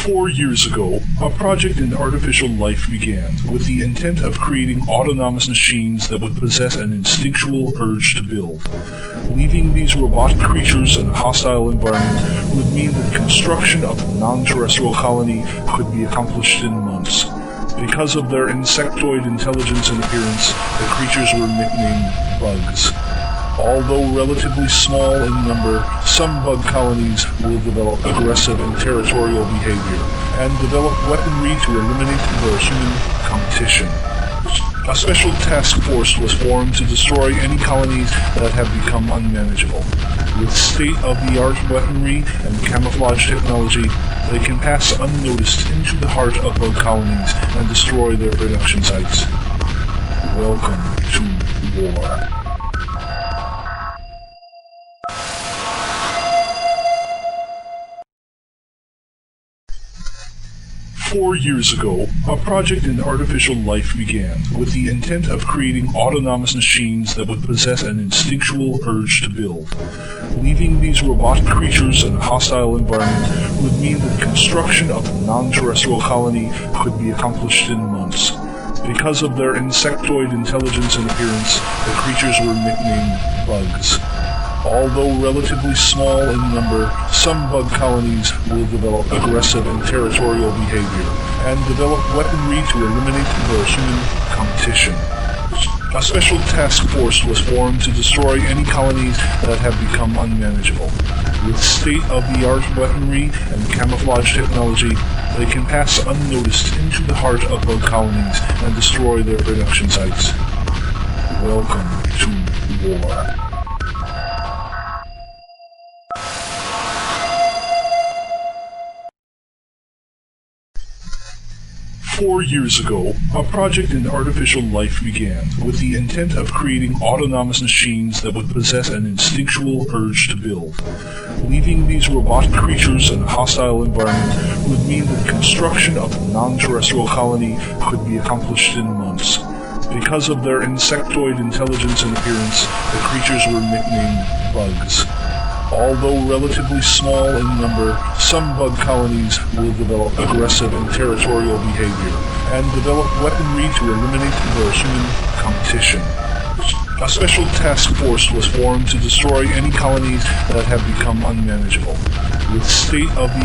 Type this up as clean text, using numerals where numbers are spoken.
4 years ago, a project in artificial life began, with the intent of creating autonomous machines that would possess an instinctual urge to build. Leaving these robotic creatures in a hostile environment would mean that construction of a non-terrestrial colony could be accomplished in months. Because of their insectoid intelligence and appearance, the creatures were nicknamed bugs. Although relatively small in number, some bug colonies will develop aggressive and territorial behavior, and develop weaponry to eliminate their human competition. A special task force was formed to destroy any colonies that have become unmanageable. With state-of-the-art weaponry and camouflage technology, they can pass unnoticed into the heart of bug colonies and destroy their production sites. Welcome to war. 4 years ago, a project in artificial life began, with the intent of creating autonomous machines that would possess an instinctual urge to build. Leaving these robotic creatures in a hostile environment would mean that construction of a non-terrestrial colony could be accomplished in months. Because of their insectoid intelligence and appearance, the creatures were nicknamed bugs. Although relatively small in number, some bug colonies will develop aggressive and territorial behavior, and develop weaponry to eliminate their human competition. A special task force was formed to destroy any colonies that have become unmanageable. With state-of-the-art weaponry and camouflage technology, they can pass unnoticed into the heart of bug colonies and destroy their production sites. Welcome to war. 4 years ago, a project in artificial life began, with the intent of creating autonomous machines that would possess an instinctual urge to build. Leaving these robotic creatures in a hostile environment would mean that construction of a non-terrestrial colony could be accomplished in months. Because of their insectoid intelligence and appearance, the creatures were nicknamed bugs. Although relatively small in number, some bug colonies will develop aggressive and territorial behavior, and develop weaponry to eliminate their human competition. A special task force was formed to destroy any colonies that have become unmanageable. With state-of-the